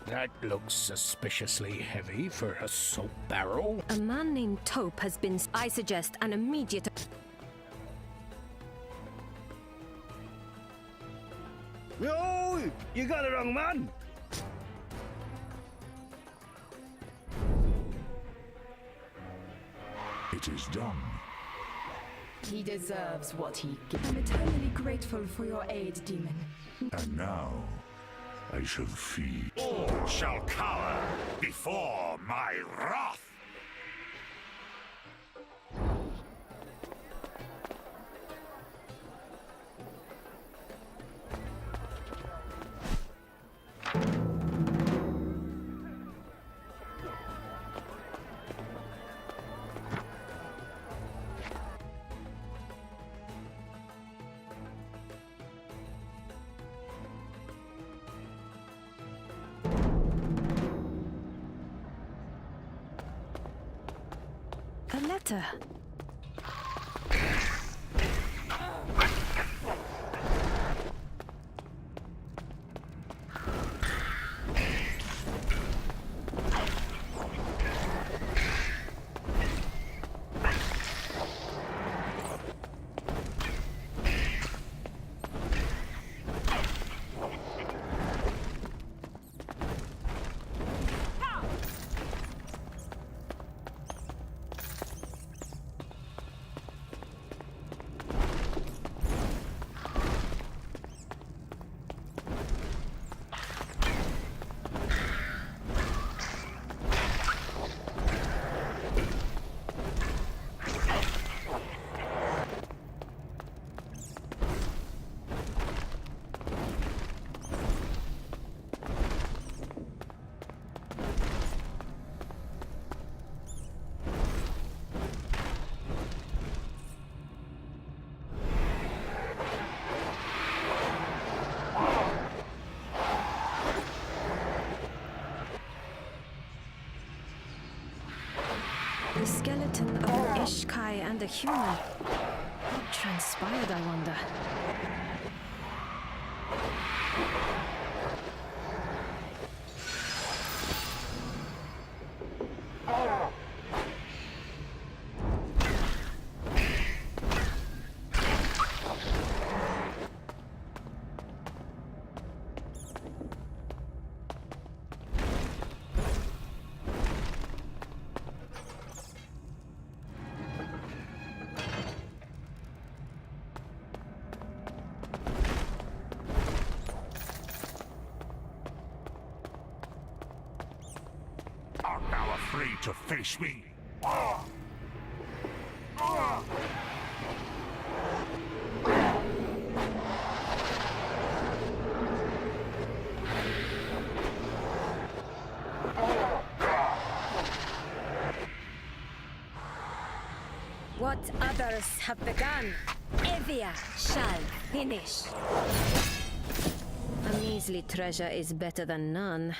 That looks suspiciously heavy for a soap barrel. A man named Taupe has been... I suggest an immediate... No, you got the wrong man. It is done. He deserves what he gets. I'm eternally grateful for your aid, demon. And now, I shall feed. All shall cower before my wrath! A letter. The skeleton of an Ishkai and a human. What transpired, I wonder? Art thou afraid to face me? What others have begun, Evia shall finish. A measly treasure is better than none.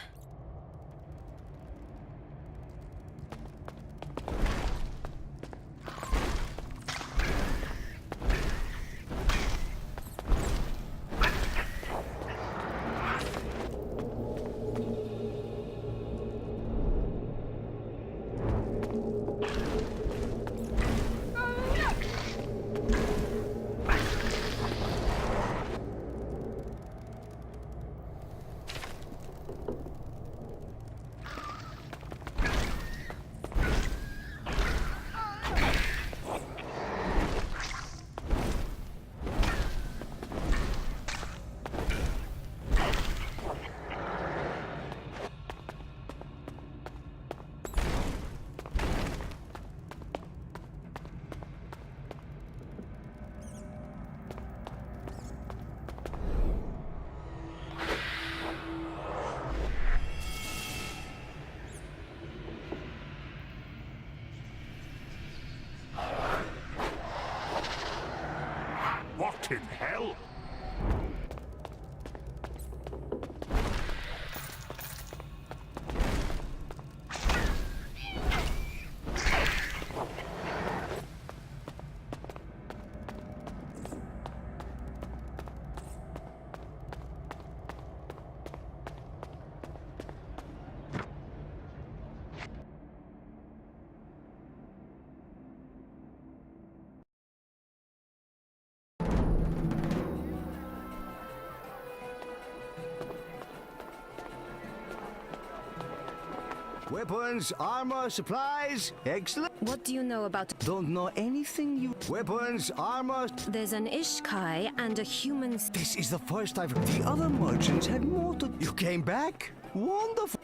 Weapons, armor, supplies. Excellent. What do you know about... Don't know anything you... Weapons, armor... There's an Ishkai and a human... This is the first I've... The other merchants had more to... You came back? Wonderful.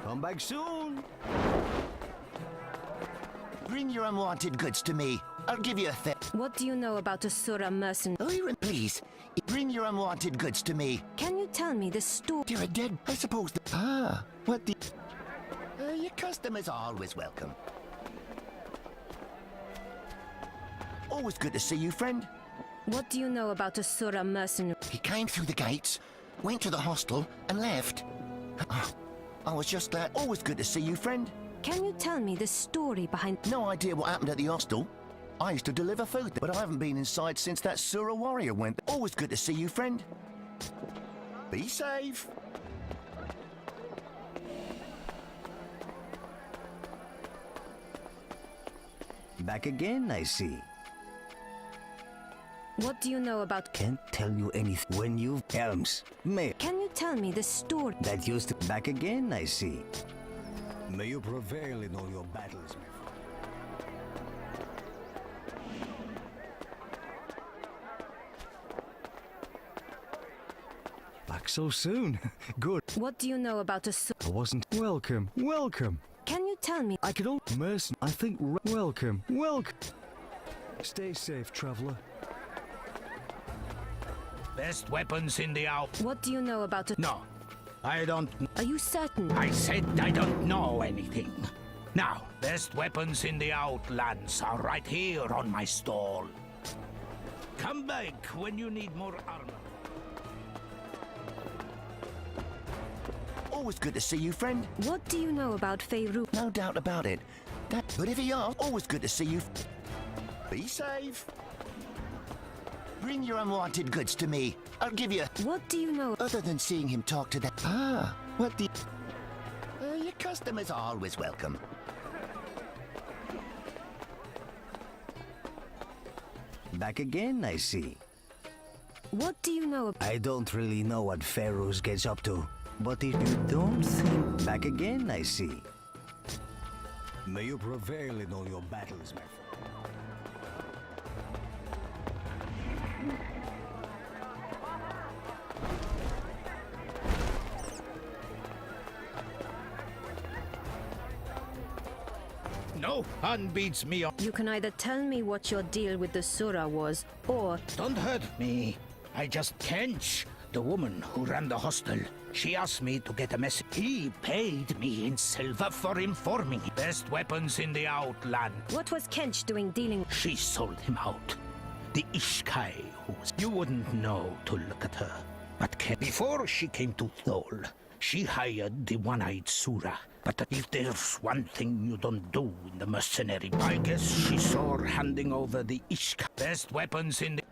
Come back soon. Bring your unwanted goods to me. I'll give you a thing. What do you know about Asura mercenary? Please, bring your unwanted goods to me. Can you tell me the story? You're a dead... I suppose what the... your customers are always welcome. Always good to see you, friend. What do you know about Asura mercenary? He came through the gates, went to the hostel, and left. I was just glad. Always good to see you, friend. Can you tell me the story behind... No idea what happened at the hostel. I used to deliver food, but I haven't been inside since that Sura warrior went. Always good to see you, friend. Be safe. Back again, I see. What do you know about... Can't tell you anything. When you've... Elms. May... Can you tell me the story? That used to... Back again, I see. May you prevail in all your battles, my friend. Back so soon. Good. What do you know about Asura? I wasn't... Welcome. Welcome. Can you tell me... I could all... Mercy. I think... Welcome. Welcome. Stay safe, traveler. Best weapons in the out. What do you know about... No, I don't. Are you certain? I said I don't know anything. Now, best weapons in the Outlands are right here on my stall. Come back when you need more armor. Always good to see you, friend. What do you know about Faerû? No doubt about it. But if you are, always good to see you. Be safe. Bring your unwanted goods to me. I'll give you... What do you know? Other than seeing him talk to that... what the... your customers are always welcome. Back again, I see. What do you know? I don't really know what Pharaohs gets up to. But if you don't think... Back again, I see. May you prevail in all your battles, my friend. No one beats me up. You can either tell me what your deal with the Sura was, or... Don't hurt me. I just Kench, the woman who ran the hostel. She asked me to get a message. He paid me in silver for informing him. Best weapons in the Outland. What was Kench doing dealing... She sold him out. The Ishkai who was... You wouldn't know to look at her. But before she came to Thol, she hired the one-eyed Sura. But if there's one thing you don't do in the mercenary, I guess she saw her handing over the Ishkai. Best weapons in the...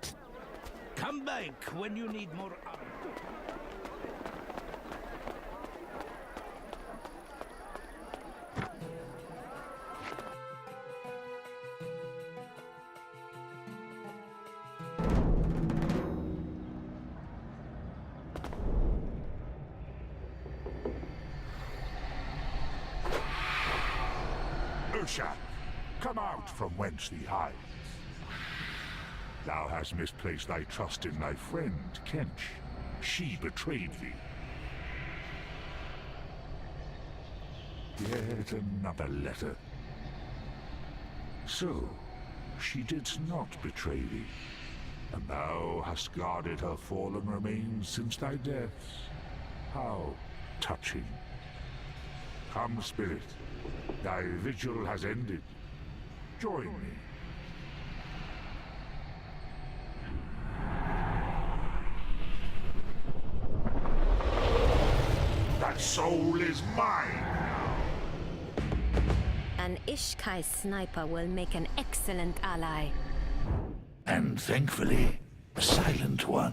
Come back when you need more armor. Usha, come out from whence thee hides. Thou hast misplaced thy trust in thy friend, Kench. She betrayed thee. Yet another letter. So, she didst not betray thee, and thou hast guarded her fallen remains since thy death. How touching. Come, spirit, thy vigil has ended. Join me. That soul is mine now. An Ishkai sniper will make an excellent ally. And thankfully, a silent one.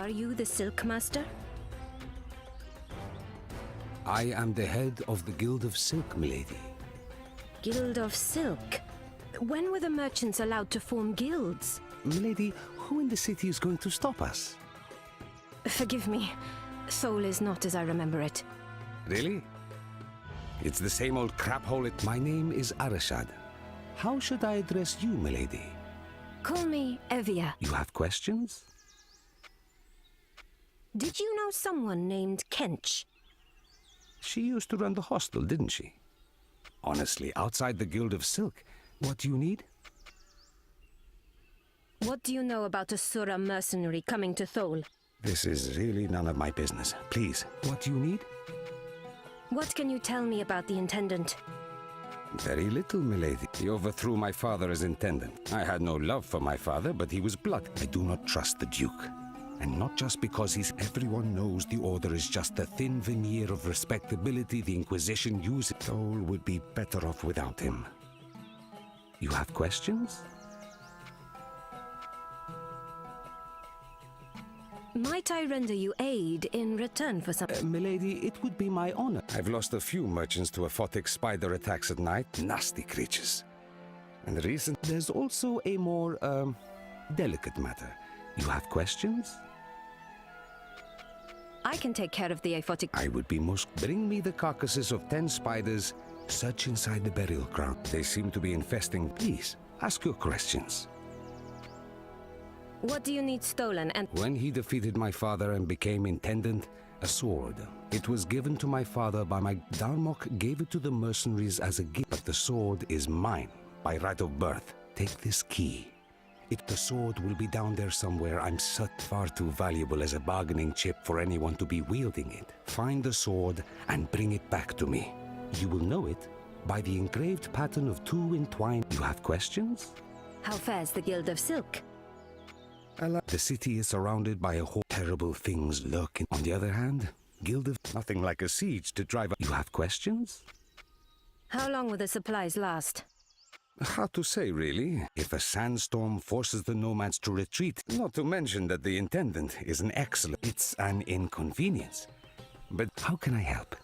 Are you the Silk Master? I am the head of the Guild of Silk, milady. Guild of Silk? When were the merchants allowed to form guilds? Milady, who in the city is going to stop us? Forgive me. Thole is not as I remember it. Really? It's the same old crap hole. My name is Arashad. How should I address you, milady? Call me Evia. You have questions? Did you know someone named Kench? She used to run the hostel, didn't she? Honestly, outside the Guild of Silk, what do you need? What do you know about a Sura mercenary coming to Thole? This is really none of my business. Please, what do you need? What can you tell me about the Intendant? Very little, milady. He overthrew my father as Intendant. I had no love for my father, but he was blood. I do not trust the Duke. And not just because everyone knows the Order is just a thin veneer of respectability the Inquisition uses. Thole would be better off without him. You have questions? Might I render you aid in return for some... Milady, it would be my honor. I've lost a few merchants to aphotic spider attacks at night. Nasty creatures. And there's also a more, delicate matter. You have questions? I can take care of the aphotic... I would be most... Bring me the carcasses of 10 spiders. Search inside the burial ground. They seem to be infesting. Please, ask your questions. What do you need stolen and... When he defeated my father and became Intendant, a sword. It was given to my father by my... Darmok gave it to the mercenaries as a gift, but the sword is mine, by right of birth. Take this key. The sword will be down there somewhere. I'm far too valuable as a bargaining chip for anyone to be wielding it. Find the sword and bring it back to me. You will know it by the engraved pattern of 2 entwined... You have questions? How fares the Guild of Silk? The city is surrounded by a whole terrible things lurking. On the other hand, Guild of... Nothing like a siege to drive... You have questions? How long will the supplies last? Hard to say, really. If a sandstorm forces the nomads to retreat, not to mention that the Intendant is an excellent... It's an inconvenience. But how can I help?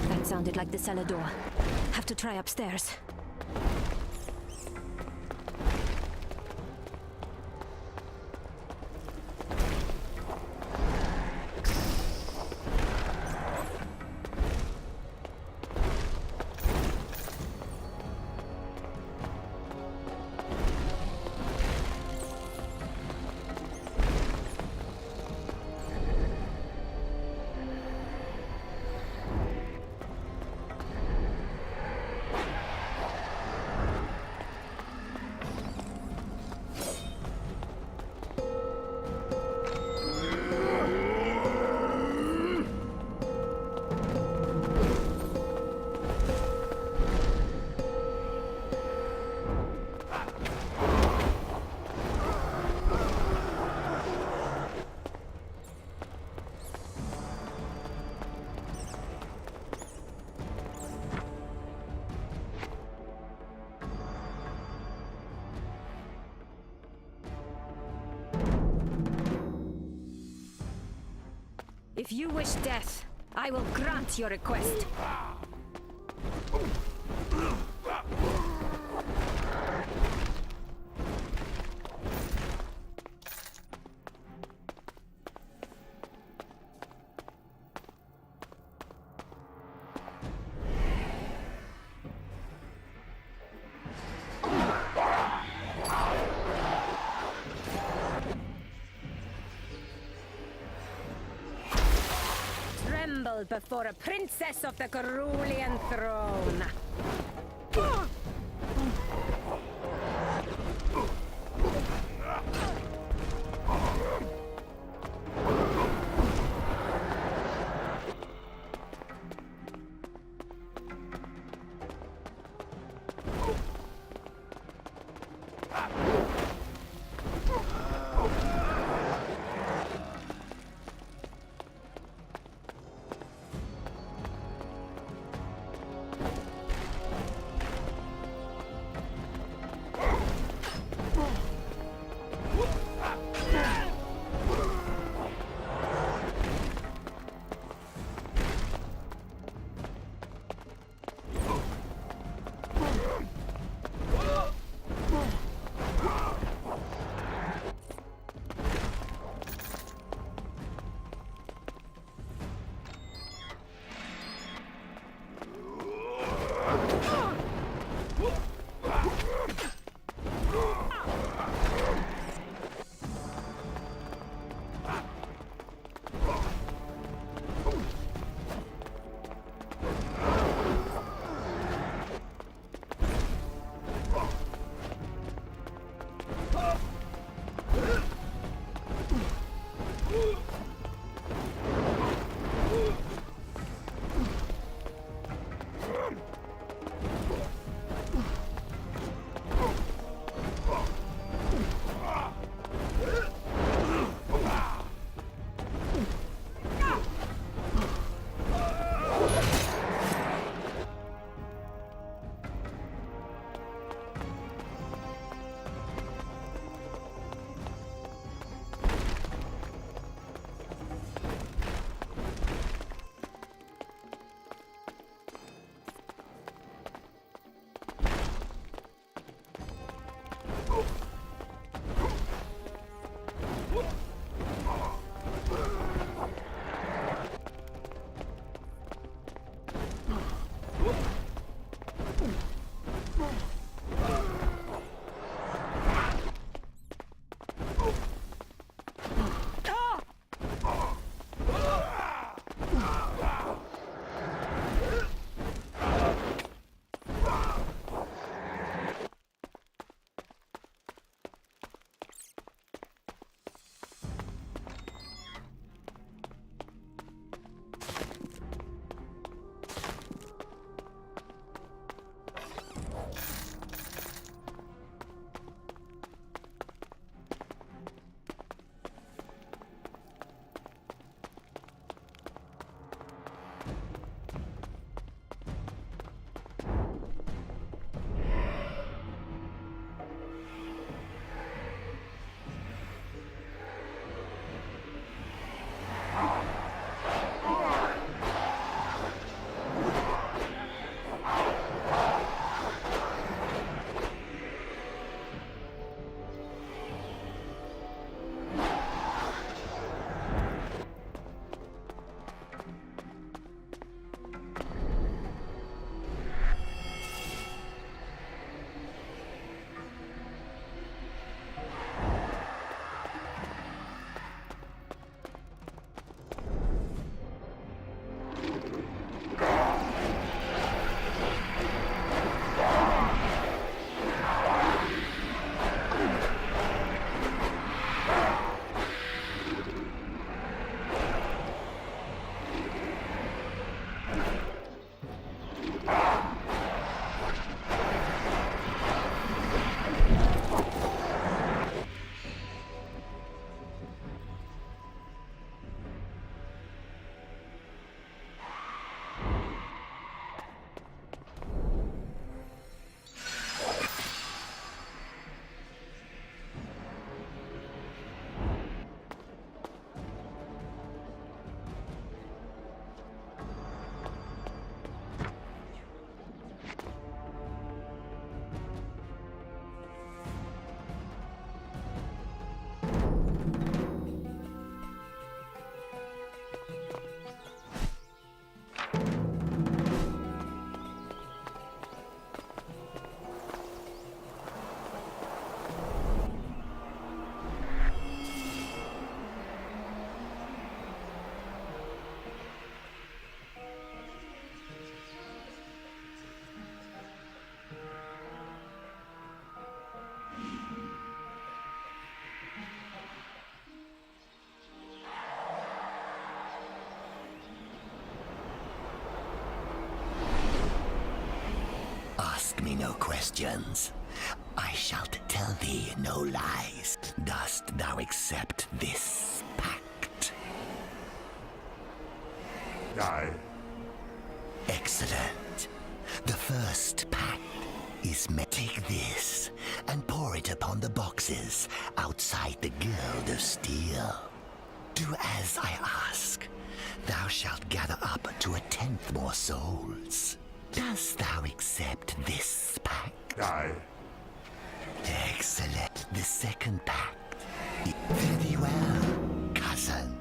That sounded like the cellar door. Have to try upstairs. If you wish death, I will grant your request. Tremble before a princess of the Cerulean throne. questions. I shall tell thee no lies. Dost thou accept this pact? Aye. Excellent. The first pact is take this and pour it upon the boxes outside the Guild of Steel. Do as I ask. Thou shalt gather up to 1/10 more souls. Dost thou accept this pact? Aye. Excellent. The second pact. Very well, cousin.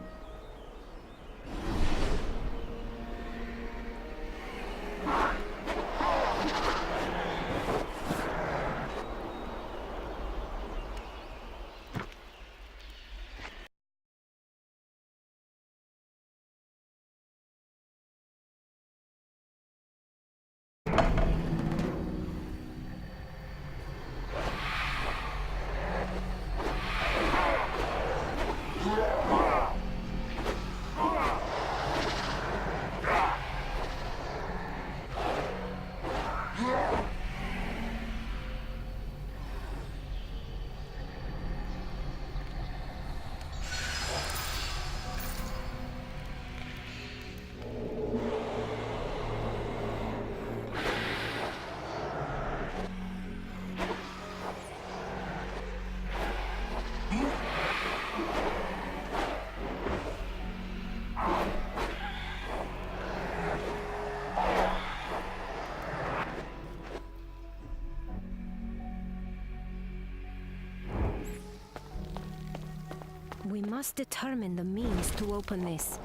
We must determine the means to open this.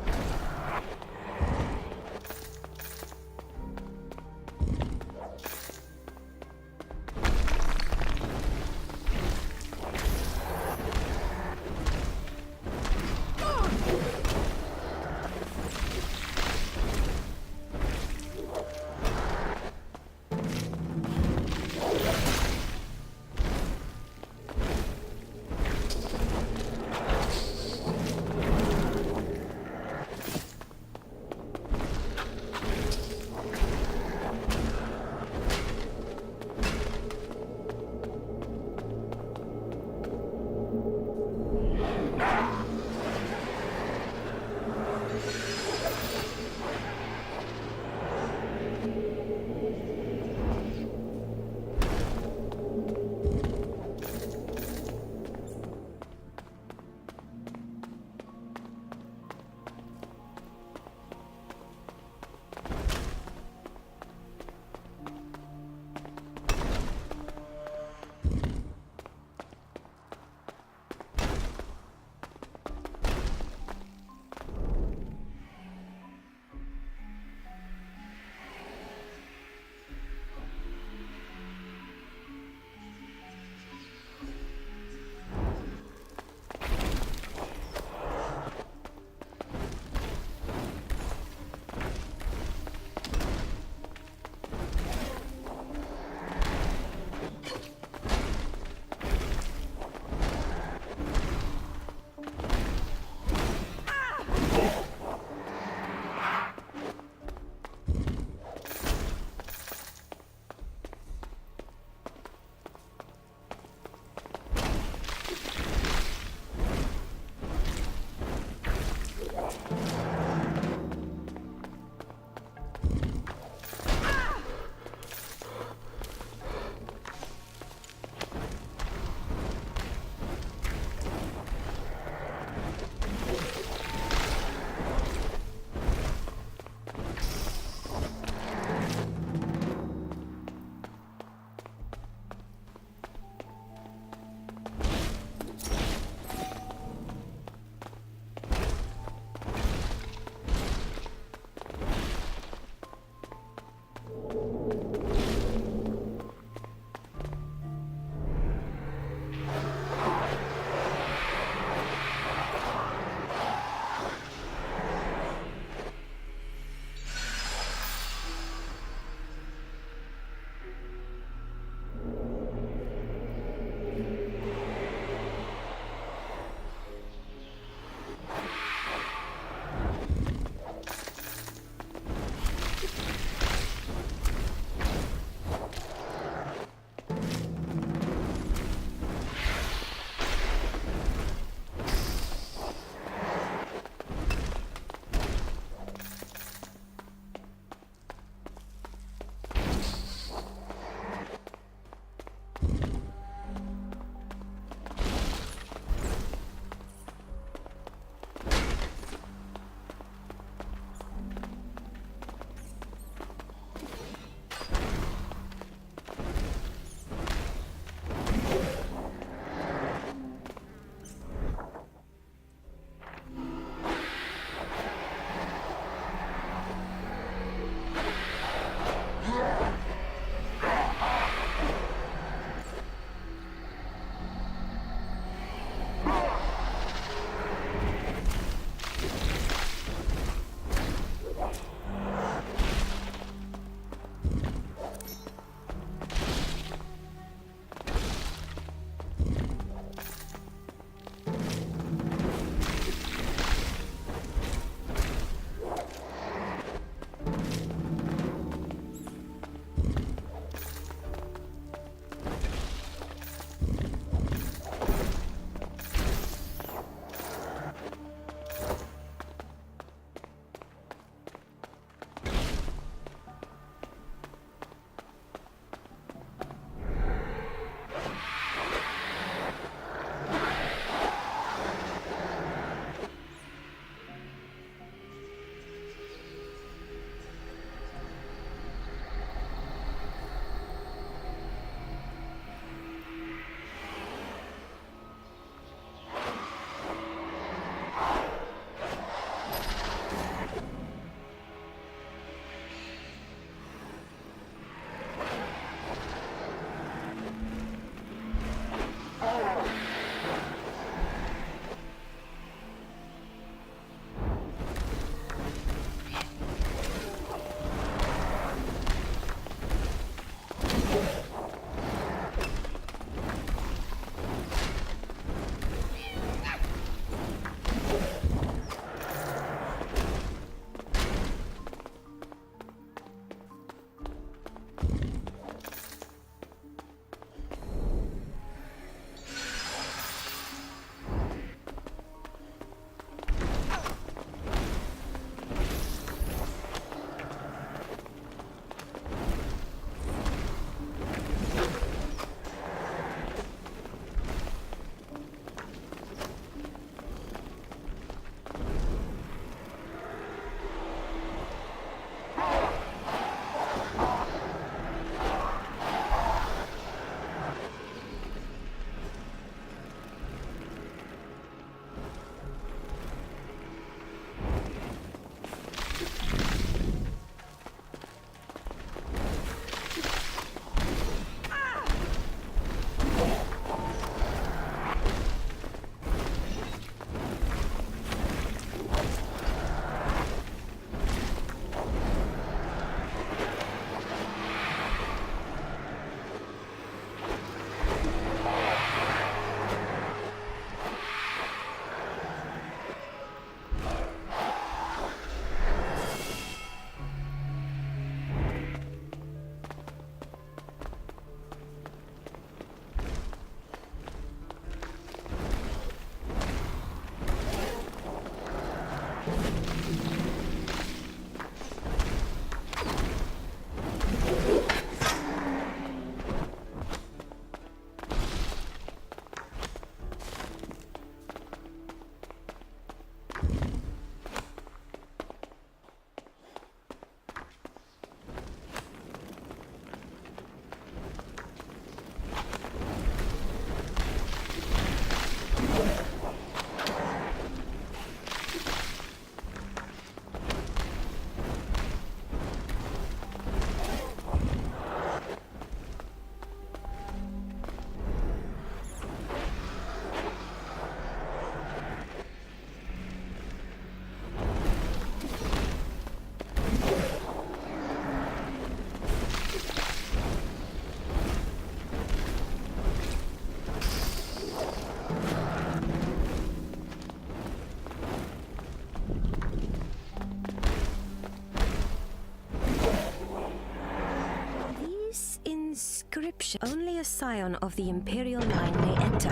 function. Only a scion of the Imperial line may enter.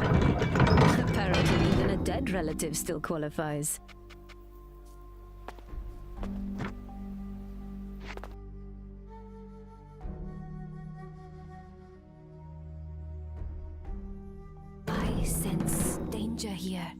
Apparently, even a dead relative still qualifies. I sense danger here.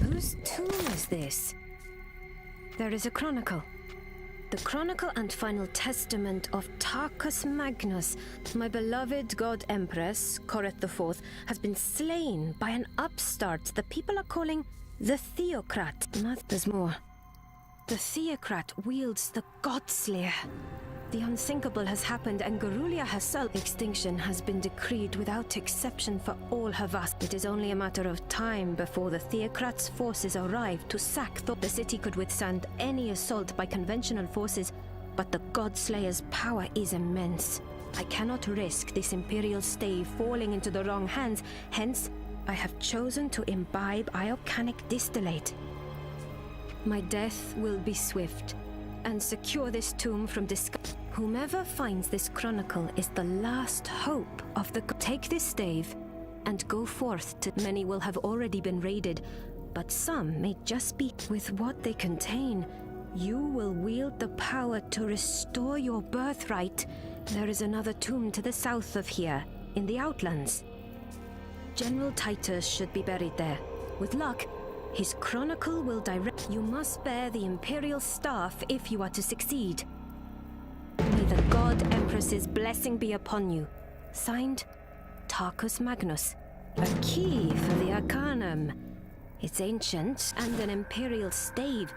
Whose tomb is this? There is a chronicle. The chronicle and final testament of Tarkus Magnus. My beloved god empress, Coreth IV, has been slain by an upstart the people are calling the Theocrat. There's more. The Theocrat wields the Godslayer. The unthinkable has happened, and Garulia herself. Extinction has been decreed without exception for all her vast. It is only a matter of time before the Theocrat's forces arrive to sack Thor. The city could withstand any assault by conventional forces, but the Godslayer's power is immense. I cannot risk this Imperial stave falling into the wrong hands, hence, I have chosen to imbibe iocanic distillate. My death will be swift, and secure this tomb from discovery. Whomever finds this chronicle is the last hope of the... Take this stave and go forth to... Many will have already been raided, but some may just be... With what they contain, you will wield the power to restore your birthright. There is another tomb to the south of here, in the Outlands. General Titus should be buried there. With luck, his chronicle will direct... You must bear the Imperial staff if you are to succeed. May the God Empress's blessing be upon you. Signed, Tarkus Magnus. A key for the Arcanum. It's ancient and an Imperial stave.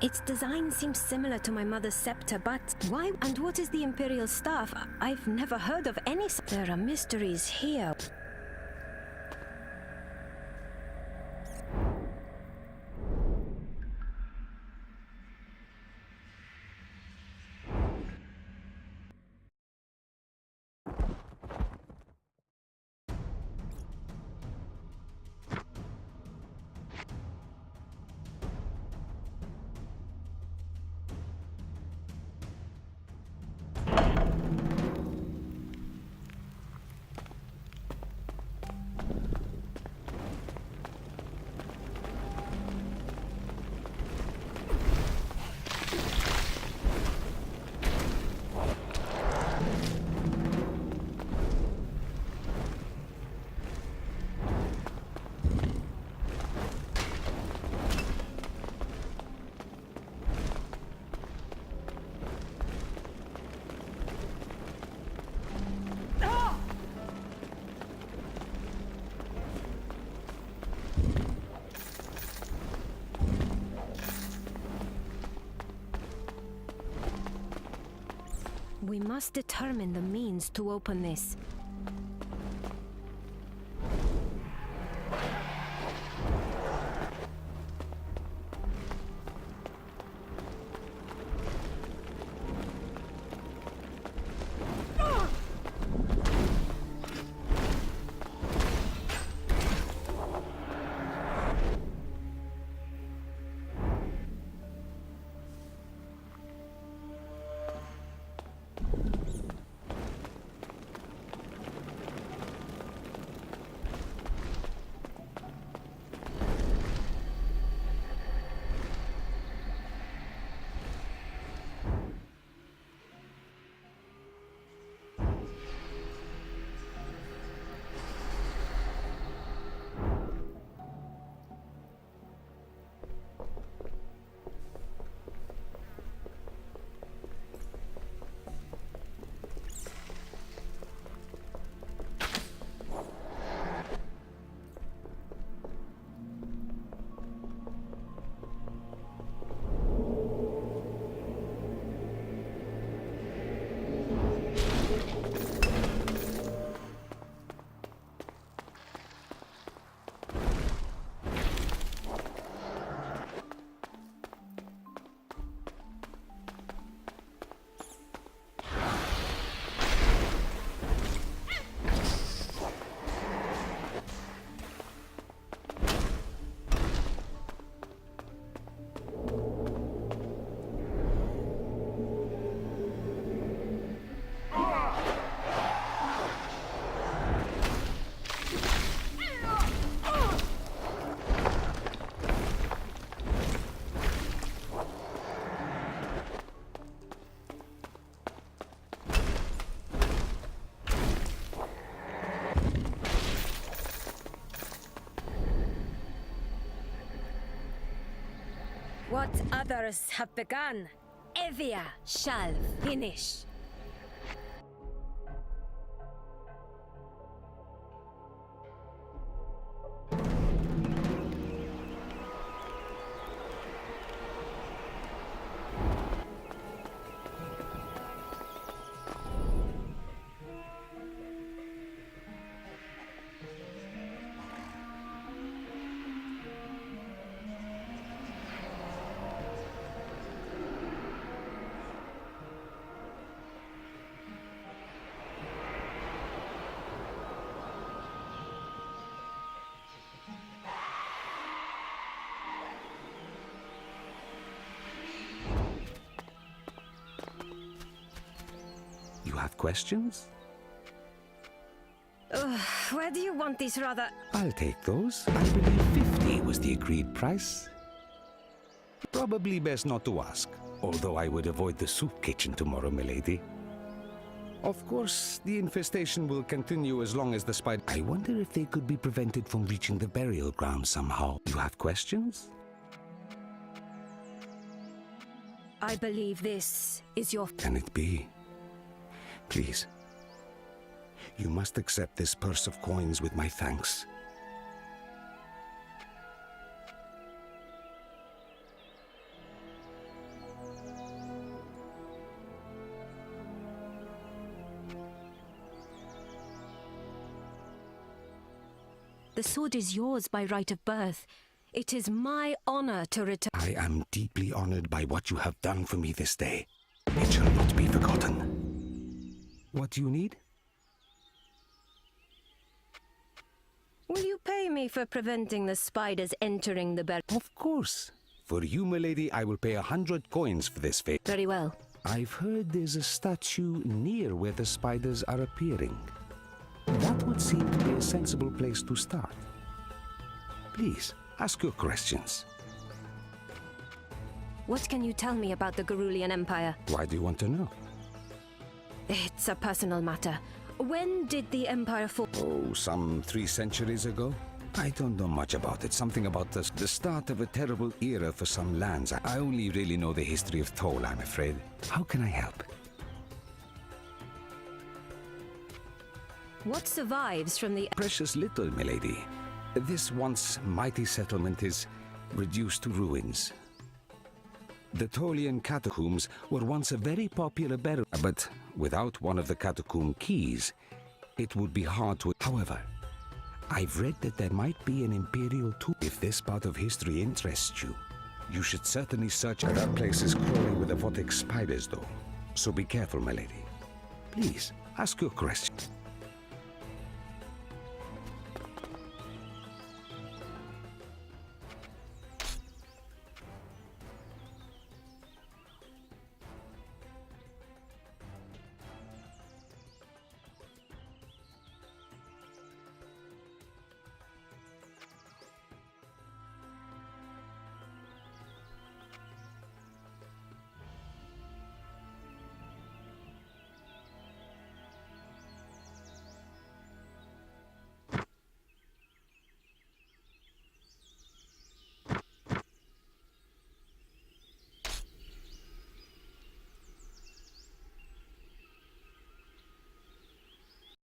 Its design seems similar to my mother's scepter, but why? And what is the Imperial staff? I've never heard of any... There are mysteries here. We must determine the means to open this. What others have begun, Evia shall finish. You have questions? Where do you want these rather... I'll take those. I believe 50 was the agreed price. Probably best not to ask, although I would avoid the soup kitchen tomorrow, milady. Of course, the infestation will continue as long as the spider... I wonder if they could be prevented from reaching the burial ground somehow. You have questions? I believe this is your... Can it be? Please. You must accept this purse of coins with my thanks. The sword is yours by right of birth. It is my honor to return. I am deeply honored by what you have done for me this day. It shall not be forgotten. What do you need? Will you pay me for preventing the spiders entering the burial? Of course. For you, milady, I will pay 100 coins for this favor. Very well. I've heard there's a statue near where the spiders are appearing. That would seem to be a sensible place to start. Please, ask your questions. What can you tell me about the Gerulian Empire? Why do you want to know? It's a personal matter. When did the Empire fall? Oh, some 3 centuries ago? I don't know much about it. Something about the start of a terrible era for some lands. I only really know the history of Thol, I'm afraid. How can I help? What survives from the... Precious little, milady. This once mighty settlement is reduced to ruins. The Tholian catacombs were once a very popular burial, but without one of the catacomb keys, it would be hard to... However, I've read that there might be an imperial tomb. If this part of history interests you, you should certainly search. That place is crawling with aphotic spiders, though. So be careful, my lady. Please, ask your question.